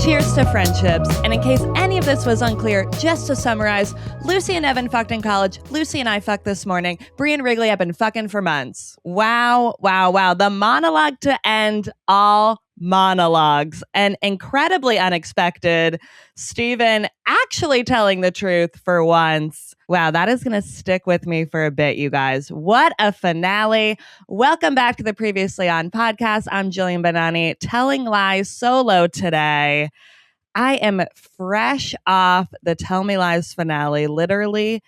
Cheers to friendships. And in case any of this was unclear, just to summarize, Lucy and Evan fucked in college. Lucy and I fucked this morning. Bree and Wrigley have been fucking for months. Wow. The monologue to end all monologues. And incredibly unexpected, Steven actually telling the truth for once. Wow, that is going to stick with me for a bit, you guys. What a finale. Welcome back to the Previously On podcast. I'm Jillian Bonanne, telling lies solo today. I am fresh off the Tell Me Lies finale, literally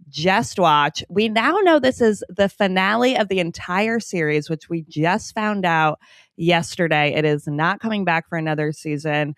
just watch. We now know this is the finale of the entire series, which we just found out yesterday. It is not coming back for another season.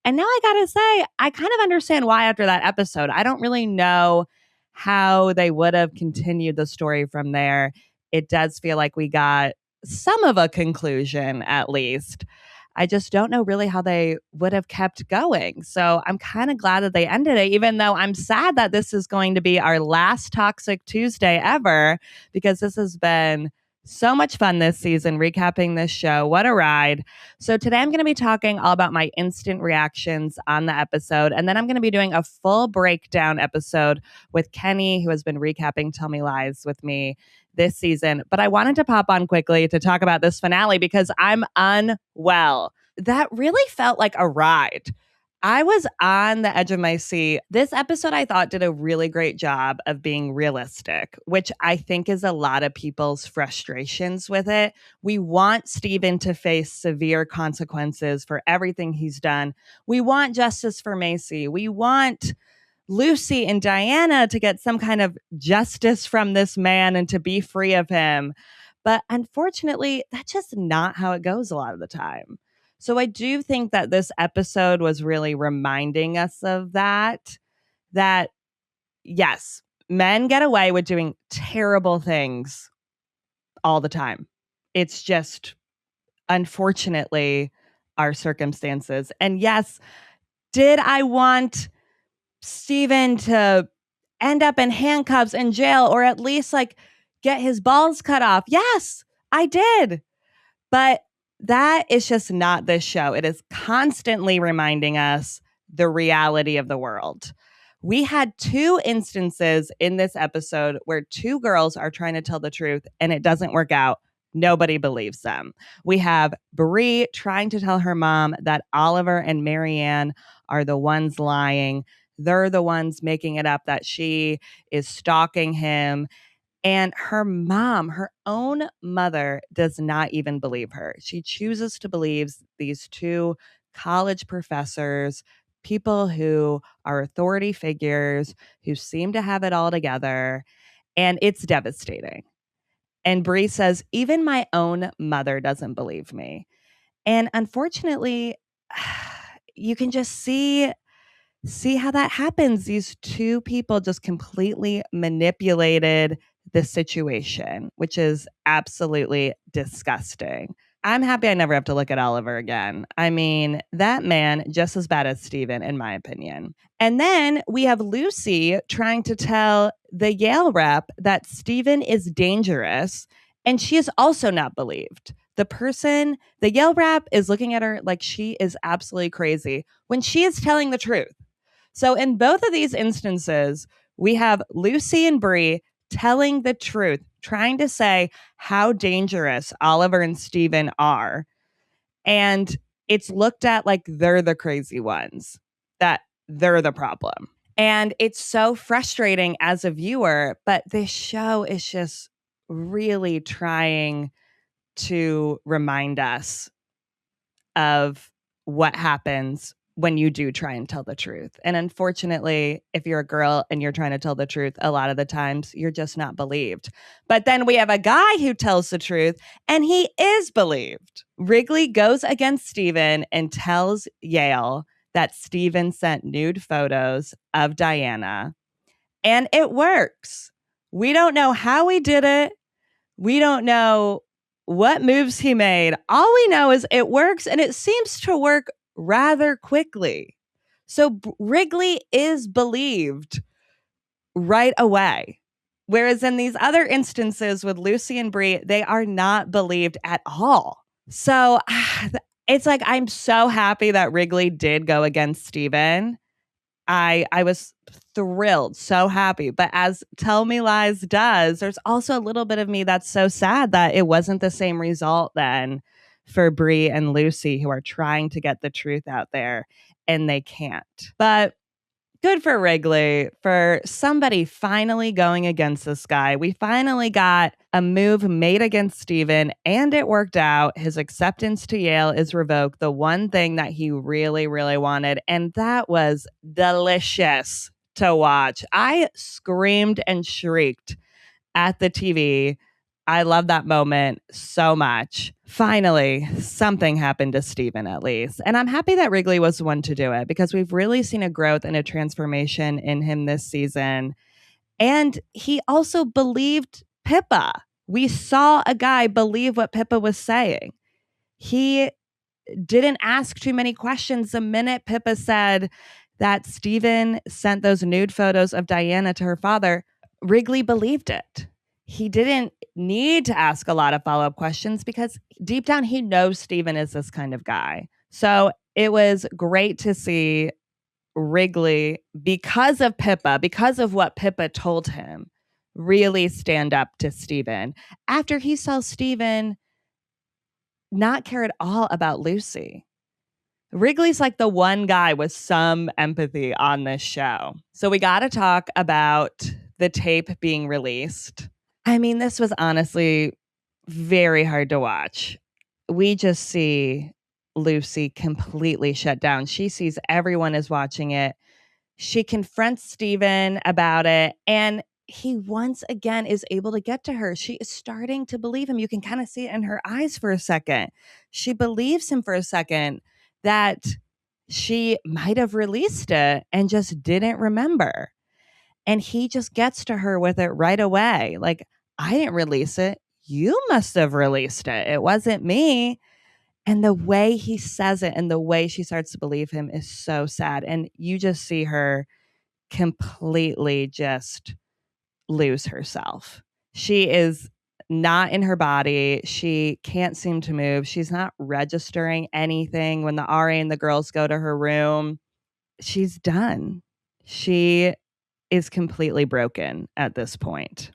And now I gotta say, I kind of understand why after that episode. I don't really know how they would have continued the story from there. It does feel like we got some of a conclusion, at least. I just don't know really how they would have kept going. So I'm kind of glad that they ended it, even though I'm sad that this is going to be our last Toxic Tuesday ever, because this has been so much fun this season, recapping this show. What a ride. So today I'm going to be talking all about my instant reactions on the episode. And then I'm going to be doing a full breakdown episode with Kenny, who has been recapping Tell Me Lies with me this season. But I wanted to pop on quickly to talk about this finale because I'm unwell. That really felt like a ride. I was on the edge of my seat. This episode, I thought, did a really great job of being realistic, which I think is a lot of people's frustrations with it. We want Steven to face severe consequences for everything he's done. We want justice for Macy. We want Lucy and Diana to get some kind of justice from this man and to be free of him. But unfortunately, that's just not how it goes a lot of the time. So I do think that this episode was really reminding us of that yes, men get away with doing terrible things all the time. It's just, unfortunately, our circumstances. And yes, did I want Steven to end up in handcuffs in jail or at least like get his balls cut off? Yes, I did. But that is just not this show. It is constantly reminding us the reality of the world. We had two instances in this episode where two girls are trying to tell the truth and it doesn't work out. Nobody believes them. We have Bree trying to tell her mom that Oliver and Marianne are the ones lying. They're the ones making it up that she is stalking him. And her mom, her own mother, does not even believe her. She chooses to believe these two college professors, people who are authority figures, who seem to have it all together. And it's devastating. And Bree says, even my own mother doesn't believe me. And unfortunately, you can just see how that happens. These two people just completely manipulated the situation, which is absolutely disgusting. I'm happy I never have to look at Oliver again. I mean, that man, just as bad as Steven, in my opinion. And then we have Lucy trying to tell the Yale rep that Steven is dangerous, and she is also not believed. The Yale rep is looking at her like she is absolutely crazy when she is telling the truth. So in both of these instances, we have Lucy and Bree telling the truth, trying to say how dangerous Oliver and Steven are. And it's looked at like they're the crazy ones, that they're the problem. And it's so frustrating as a viewer, but this show is just really trying to remind us of what happens when you do try and tell the truth. And unfortunately, if you're a girl and you're trying to tell the truth, a lot of the times you're just not believed. But then we have a guy who tells the truth and he is believed. Wrigley goes against Steven and tells Yale that Steven sent nude photos of Diana. And it works. We don't know how he did it. We don't know what moves he made. All we know is it works, and it seems to work rather quickly. So Wrigley is believed right away. Whereas in these other instances with Lucy and Bree, they are not believed at all. So It's like, I'm so happy that Wrigley did go against Steven. I was thrilled, so happy. But as Tell Me Lies does, there's also a little bit of me that's so sad that it wasn't the same result then for Bree and Lucy, who are trying to get the truth out there and they can't. But good for Wrigley, for somebody finally going against this guy. We finally got a move made against Steven, and it worked out. His acceptance to Yale is revoked, the one thing that he really, really wanted. And that was delicious to watch. I screamed and shrieked at the TV. I love that moment so much. Finally, something happened to Steven at least. And I'm happy that Wrigley was the one to do it because we've really seen a growth and a transformation in him this season. And he also believed Pippa. We saw a guy believe what Pippa was saying. He didn't ask too many questions. The minute Pippa said that Steven sent those nude photos of Diana to her father, Wrigley believed it. He didn't need to ask a lot of follow-up questions because deep down he knows Steven is this kind of guy. So it was great to see Wrigley, because of Pippa, because of what Pippa told him, really stand up to Steven after he saw Steven not care at all about Lucy. Wrigley's like the one guy with some empathy on this show. So we got to talk about the tape being released. I mean, this was honestly very hard to watch. We just see Lucy completely shut down. She sees everyone is watching it. She confronts Steven about it, and he once again is able to get to her. She is starting to believe him. You can kind of see it in her eyes for a second. She believes him for a second that she might have released it and just didn't remember. And he just gets to her with it right away. Like, I didn't release it. You must have released it. It wasn't me. And the way he says it and the way she starts to believe him is so sad. And you just see her completely just lose herself. She is not in her body. She can't seem to move. She's not registering anything when the RA and the girls go to her room. She's done. She is completely broken at this point.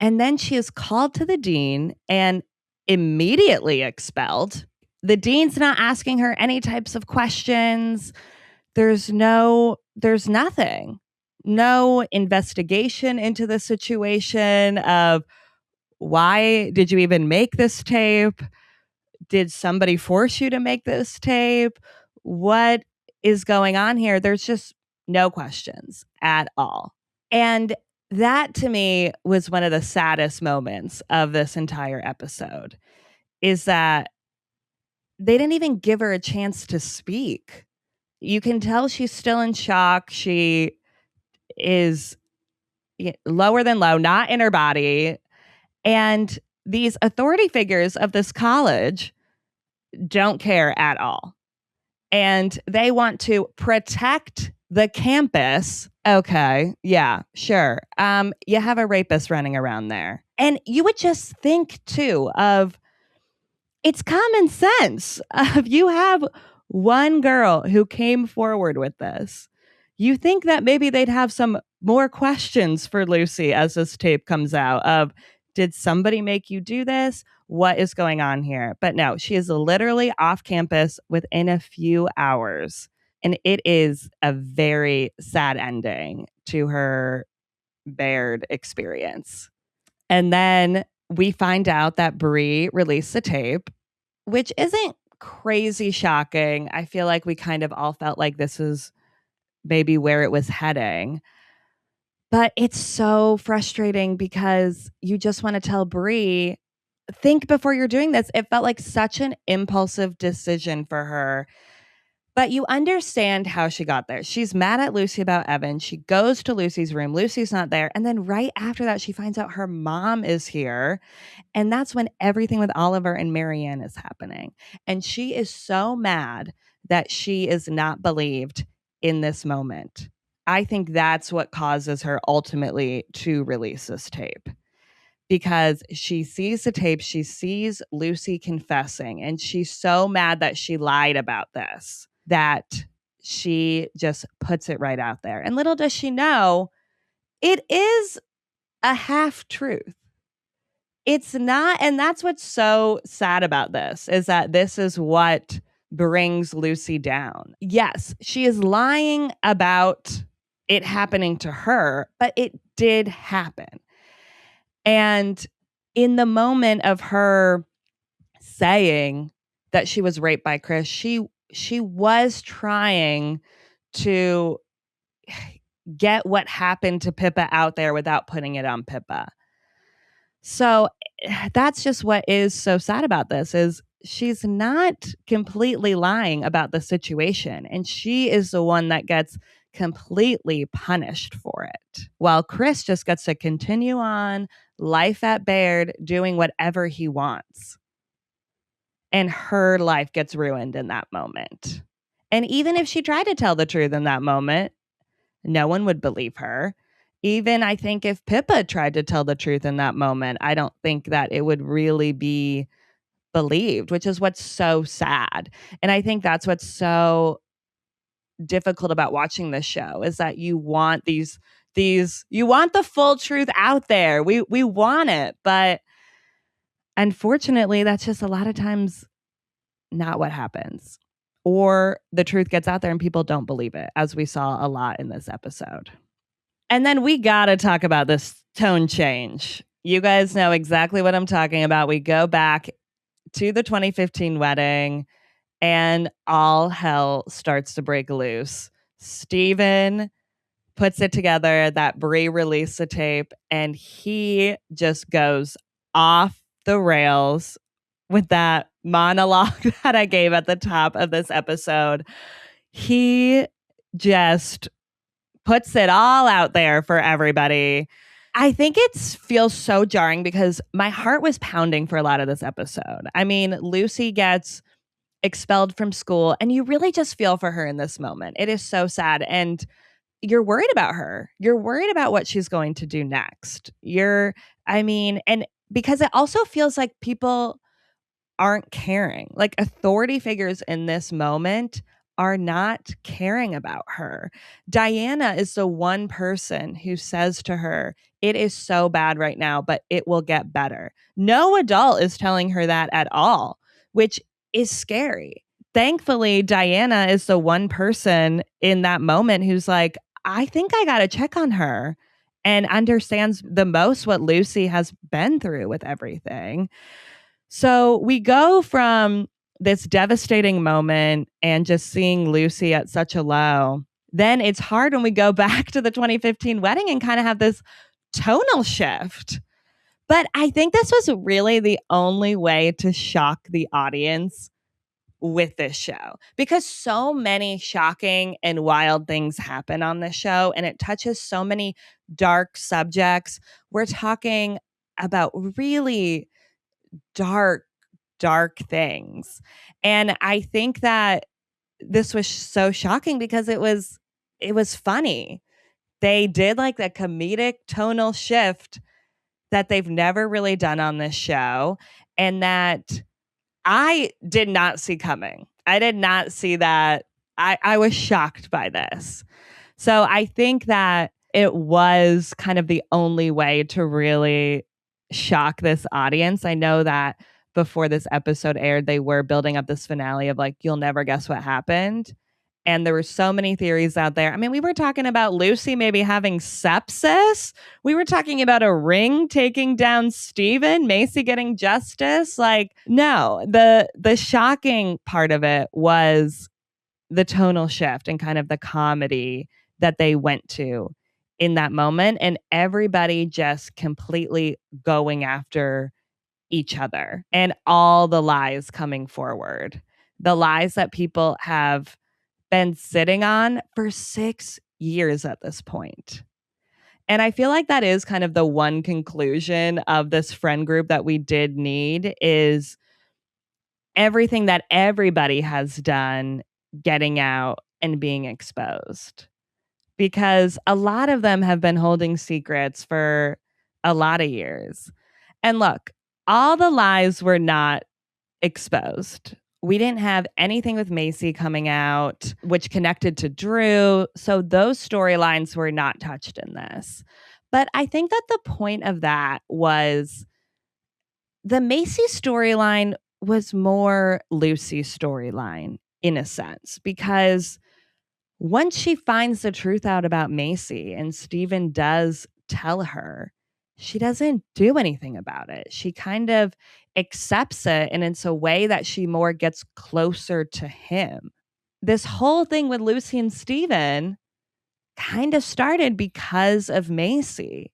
And then she is called to the dean and immediately expelled. The dean's not asking her any types of questions. There's nothing. No investigation into the situation of why did you even make this tape? Did somebody force you to make this tape? What is going on here? There's just no questions at all. And that to me was one of the saddest moments of this entire episode, is that they didn't even give her a chance to speak. You can tell she's still in shock. She is lower than low, not in her body. And these authority figures of this college don't care at all. And they want to protect the campus. Okay, yeah, sure. You have a rapist running around there. And you would just think too of, it's common sense. You have one girl who came forward with this. You think that maybe they'd have some more questions for Lucy as this tape comes out of, did somebody make you do this? What is going on here? But no, she is literally off campus within a few hours. And it is a very sad ending to her Baird experience. And then we find out that Bree released the tape, which isn't crazy shocking. I feel like we kind of all felt like this was maybe where it was heading. But it's so frustrating because you just want to tell Bree, think before you're doing this. It felt like such an impulsive decision for her. But you understand how she got there. She's mad at Lucy about Evan. She goes to Lucy's room. Lucy's not there. And then right after that, she finds out her mom is here. And that's when everything with Oliver and Marianne is happening. And she is so mad that she is not believed in this moment. I think that's what causes her ultimately to release this tape. because she sees the tape, she sees Lucy confessing, and she's so mad that she lied about this that she just puts it right out there. And little does she know, it is a half truth. It's not, and that's what's so sad about this, is that this is what brings Lucy down. Yes, she is lying about it happening to her, but it did happen. And in the moment of her saying that she was raped by Chris, she was trying to get what happened to Pippa out there without putting it on Pippa. So that's just what is so sad about this, is she's not completely lying about the situation, and she is the one that gets completely punished for it, while Chris just gets to continue on life at Baird doing whatever he wants. And her life gets ruined in that moment. And even if she tried to tell the truth in that moment, no one would believe her. Even I think if Pippa tried to tell the truth in that moment, I don't think that it would really be believed, which is what's so sad. And I think that's what's so difficult about watching this show, is that you want these you want the full truth out there. We want it, but unfortunately, that's just a lot of times not what happens. Or the truth gets out there and people don't believe it, as we saw a lot in this episode. And then we got to talk about this tone change. You guys know exactly what I'm talking about. We go back to the 2015 wedding and all hell starts to break loose. Steven puts it together that Bree released the tape, and he just goes off the rails with that monologue that I gave at the top of this episode. He just puts it all out there for everybody. I think it feels so jarring because my heart was pounding for a lot of this episode. I mean, Lucy gets expelled from school, and you really just feel for her in this moment. It is so sad. And you're worried about her. You're worried about what she's going to do next. And because it also feels like people aren't caring. Like authority figures in this moment are not caring about her. Diana is the one person who says to her, "It is so bad right now, but it will get better." No adult is telling her that at all, which is scary. Thankfully, Diana is the one person in that moment who's like, I think I got to check on her, and understands the most what Lucy has been through with everything. So we go from this devastating moment and just seeing Lucy at such a low. Then it's hard when we go back to the 2015 wedding and kind of have this tonal shift. But I think this was really the only way to shock the audience with this show, because so many shocking and wild things happen on this show, and it touches so many dark subjects. We're talking about really dark things. And I think that this was so shocking because it was funny. They did like the comedic tonal shift that they've never really done on this show, and that I did not see coming. I did not see that. I was shocked by this. So I think that it was kind of the only way to really shock this audience. I know that before this episode aired, they were building up this finale of like, you'll never guess what happened. And there were so many theories out there. I mean, we were talking about Lucy maybe having sepsis. We were talking about a ring taking down Steven, Macy getting justice. Like, no, the shocking part of it was the tonal shift and kind of the comedy that they went to in that moment, and everybody just completely going after each other and all the lies coming forward. The lies that people have been sitting on for 6 years at this point. And I feel like that is kind of the one conclusion of this friend group that we did need, is everything that everybody has done getting out and being exposed. Because a lot of them have been holding secrets for a lot of years. And look, all the lies were not exposed. We didn't have anything with Macy coming out, which connected to Drew. So those storylines were not touched in this. But I think that the point of that was the Macy storyline was more Lucy's storyline in a sense, because once she finds the truth out about Macy and Steven does tell her, she doesn't do anything about it. She kind of accepts it, and it's a way that she more gets closer to him. This whole thing with Lucy and Steven kind of started because of Macy,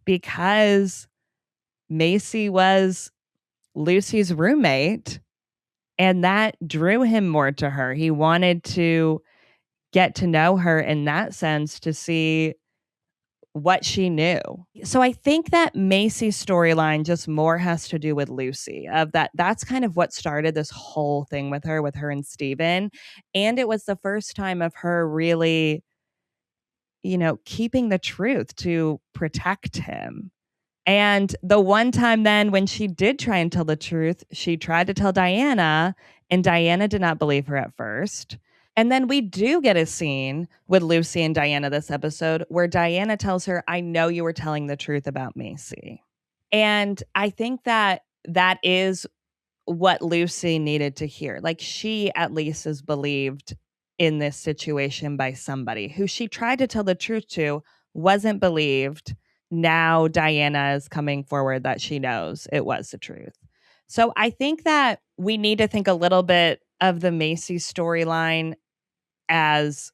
because Macy was Lucy's roommate, and that drew him more to her. He wanted to get to know her in that sense to see what she knew. So I think that Macy's storyline just more has to do with Lucy, of that's kind of what started this whole thing with her and Steven. And it was the first time of her really, keeping the truth to protect him. And the one time then when she did try and tell the truth, she tried to tell Diana, and Diana did not believe her at first. And then we do get a scene with Lucy and Diana this episode where Diana tells her, I know you were telling the truth about Macy. And I think that that is what Lucy needed to hear. Like, she at least is believed in this situation by somebody who she tried to tell the truth to, wasn't believed. Now Diana is coming forward that she knows it was the truth. So I think that we need to think a little bit of the Macy storyline as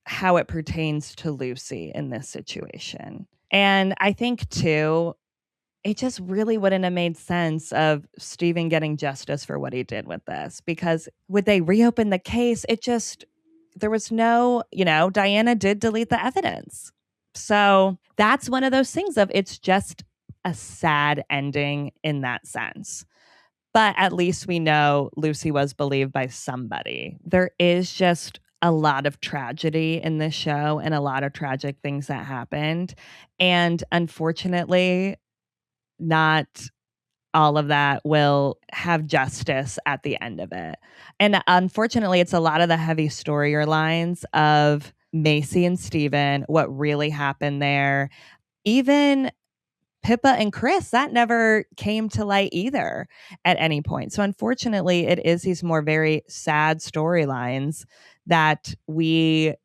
how it pertains to Lucy in this situation. And I think too, it just really wouldn't have made sense of Steven getting justice for what he did with this, because would they reopen the case? There was no, Diana did delete the evidence. So that's one of those things of it's just a sad ending in that sense. But at least we know Lucy was believed by somebody. There is just a lot of tragedy in this show and a lot of tragic things that happened. And unfortunately, not all of that will have justice at the end of it. And unfortunately, it's a lot of the heavy storylines of Macy and Steven, what really happened there. Even Pippa and Chris, that never came to light either at any point. So unfortunately, it is these more very sad storylines that we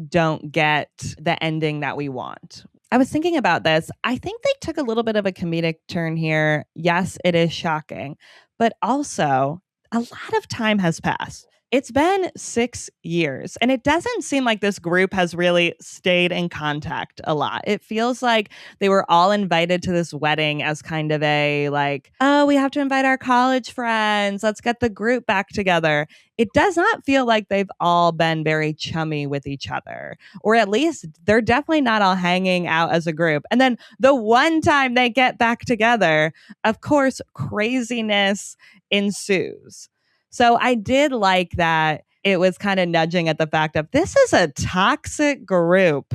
don't get the ending that we want. I was thinking about this. I think they took a little bit of a comedic turn here. Yes, it is shocking, but also a lot of time has passed. It's been 6 years, and it doesn't seem like this group has really stayed in contact a lot. It feels like they were all invited to this wedding as kind of a oh, we have to invite our college friends. Let's get the group back together. It does not feel like they've all been very chummy with each other, or at least they're definitely not all hanging out as a group. And then the one time they get back together, of course, craziness ensues. So I did like that it was kind of nudging at the fact of this is a toxic group.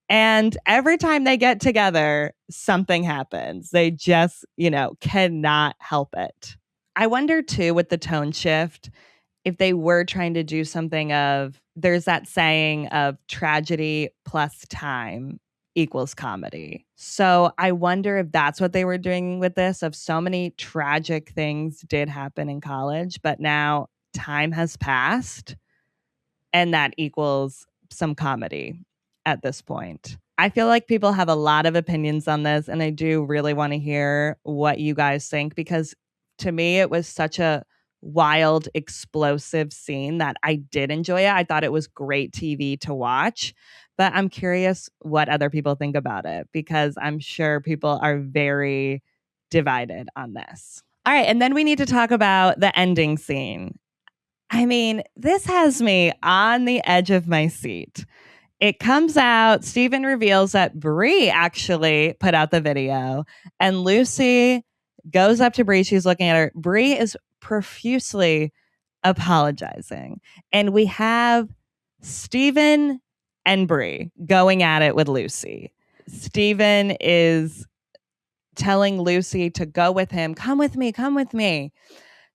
And every time they get together, something happens. They just, cannot help it. I wonder too, with the tone shift, if they were trying to do something of, there's that saying of tragedy plus time equals comedy. So I wonder if that's what they were doing with this, of so many tragic things did happen in college, but now time has passed and that equals some comedy at this point. I feel like people have a lot of opinions on this, and I do really want to hear what you guys think, because to me, it was such a wild, explosive scene that I did enjoy it. I thought it was great TV to watch, but I'm curious what other people think about it, because I'm sure people are very divided on this. All right, and then we need to talk about the ending scene. I mean, this has me on the edge of my seat. It comes out, Steven reveals that Bree actually put out the video, and Lucy goes up to Bree. She's looking at her. Bree is profusely apologizing. And we have Steven and Bree going at it with Lucy. Steven is telling Lucy to go with him. Come with me. Come with me.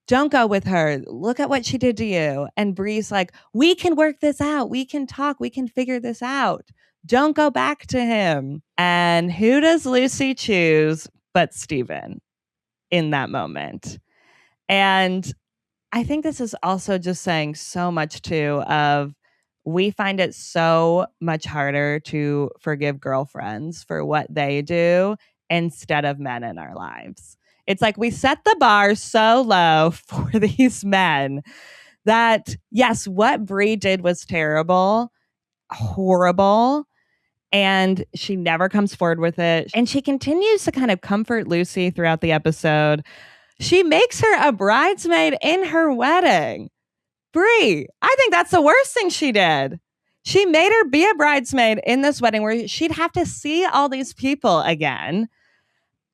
Don't go with her. Look at what she did to you. And Bree's like, we can work this out. We can talk. We can figure this out. Don't go back to him. And who does Lucy choose but Steven in that moment? And I think this is also just saying so much too of we find it so much harder to forgive girlfriends for what they do instead of men in our lives. It's like we set the bar so low for these men that, yes, what Bree did was terrible, horrible, and she never comes forward with it. And she continues to kind of comfort Lucy throughout the episode. She makes her a bridesmaid in her wedding. Bree, I think that's the worst thing she did. She made her be a bridesmaid in this wedding where she'd have to see all these people again.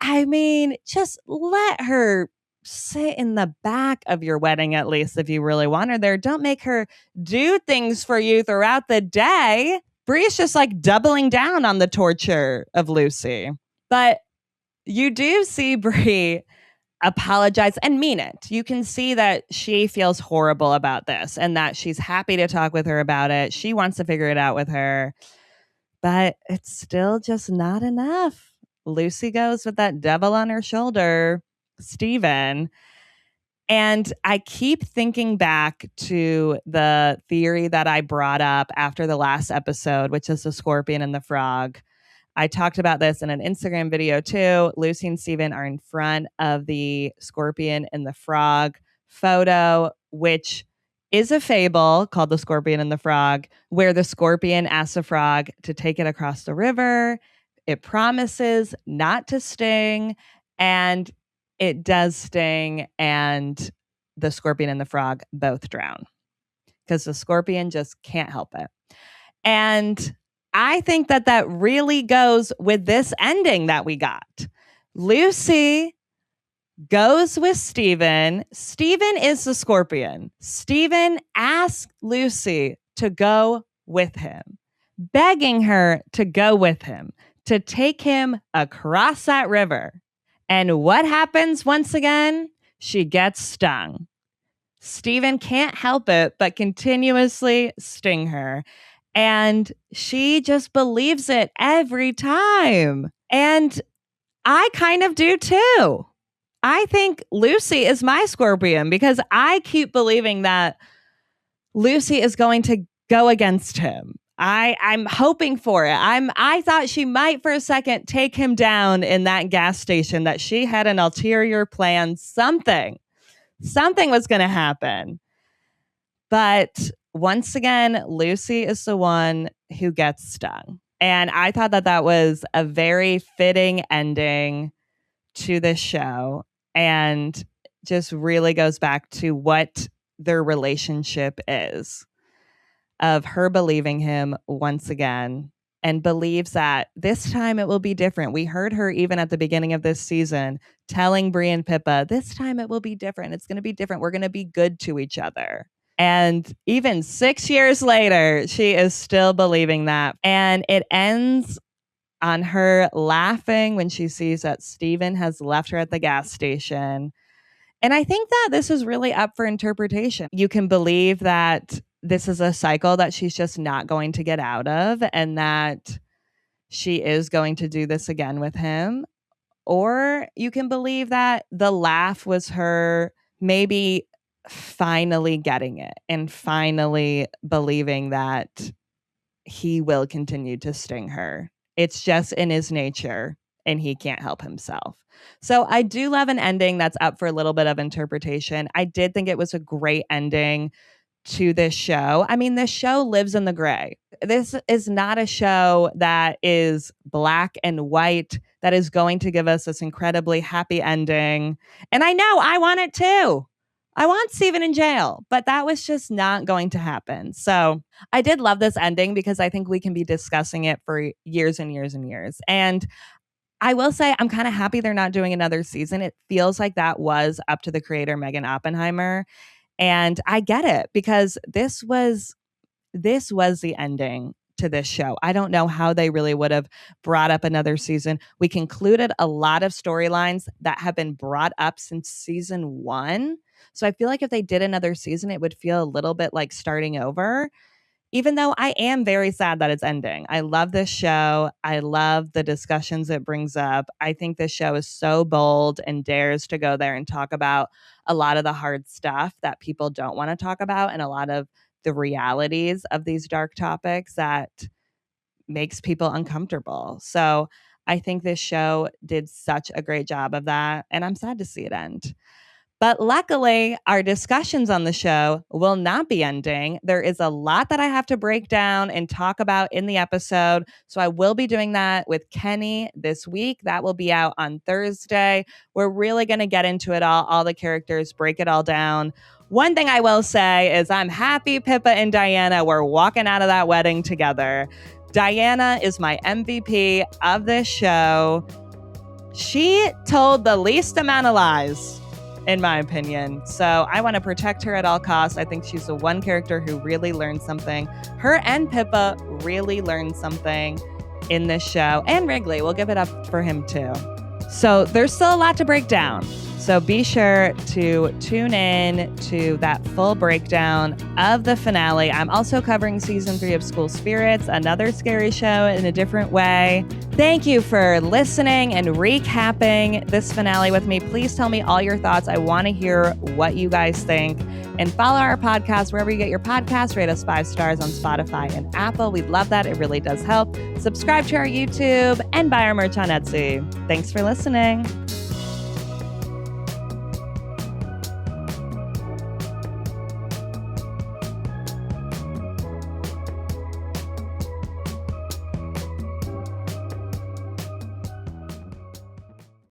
I mean, just let her sit in the back of your wedding at least if you really want her there. Don't make her do things for you throughout the day. Bree's just like doubling down on the torture of Lucy. But you do see Bree apologize and mean it. You can see that she feels horrible about this and that she's happy to talk with her about it. She wants to figure it out with her, but it's still just not enough. Lucy goes with that devil on her shoulder, Steven. And I keep thinking back to the theory that I brought up after the last episode, which is the scorpion and the frog. I talked about this in an Instagram video too. Lucy and Steven are in front of the scorpion and the frog photo, which is a fable called The Scorpion and the Frog, where the scorpion asks the frog to take it across the river. It promises not to sting, and it does sting, and the scorpion and the frog both drown because the scorpion just can't help it. And I think that that really goes with this ending that we got. Lucy goes with Steven. Steven is the scorpion. Steven asks Lucy to go with him, begging her to go with him, to take him across that river. And what happens once again? She gets stung. Steven can't help it but continuously sting her. And she just believes it every time. And I kind of do too. I think Lucy is my scorpion because I keep believing that Lucy is going to go against him. I'm hoping for it. I thought she might for a second take him down in that gas station, that she had an ulterior plan. Something was going to happen. But once again, Lucy is the one who gets stung. And I thought that that was a very fitting ending to this show and just really goes back to what their relationship is, of her believing him once again and believes that this time it will be different. We heard her even at the beginning of this season telling Bree and Pippa, this time it will be different. It's going to be different. We're going to be good to each other. And even 6 years later, she is still believing that. And it ends on her laughing when she sees that Steven has left her at the gas station. And I think that this is really up for interpretation. You can believe that this is a cycle that she's just not going to get out of and that she is going to do this again with him. Or you can believe that the laugh was her maybe finally getting it and finally believing that he will continue to sting her. It's just in his nature and he can't help himself. So I do love an ending that's up for a little bit of interpretation. I did think it was a great ending to this show. I mean, this show lives in the gray. This is not a show that is black and white, that is going to give us this incredibly happy ending. And I know I want it too. I want Steven in jail, but that was just not going to happen. So I did love this ending because I think we can be discussing it for years and years and years. And I will say I'm kind of happy they're not doing another season. It feels like that was up to the creator, Megan Oppenheimer. And I get it because this was the ending to this show. I don't know how they really would have brought up another season. We concluded a lot of storylines that have been brought up since season 1. So I feel like if they did another season, it would feel a little bit like starting over. Even though I am very sad that it's ending. I love this show. I love the discussions it brings up. I think this show is so bold and dares to go there and talk about a lot of the hard stuff that people don't want to talk about, and a lot of the realities of these dark topics that makes people uncomfortable. So I think this show did such a great job of that, and I'm sad to see it end. But luckily, our discussions on the show will not be ending. There is a lot that I have to break down and talk about in the episode. So I will be doing that with Kenny this week. That will be out on Thursday. We're really going to get into it all the characters, break it all down. One thing I will say is I'm happy Pippa and Diana were walking out of that wedding together. Diana is my MVP of this show. She told the least amount of lies, in my opinion. So I want to protect her at all costs. I think she's the one character who really learned something. Her and Pippa really learned something in this show. And Wrigley, we'll give it up for him too. So there's still a lot to break down. So be sure to tune in to that full breakdown of the finale. I'm also covering season 3 of School Spirits, another scary show in a different way. Thank you for listening and recapping this finale with me. Please tell me all your thoughts. I want to hear what you guys think. And follow our podcast wherever you get your podcasts. Rate us 5 stars on Spotify and Apple. We'd love that. It really does help. Subscribe to our YouTube and buy our merch on Etsy. Thanks for listening.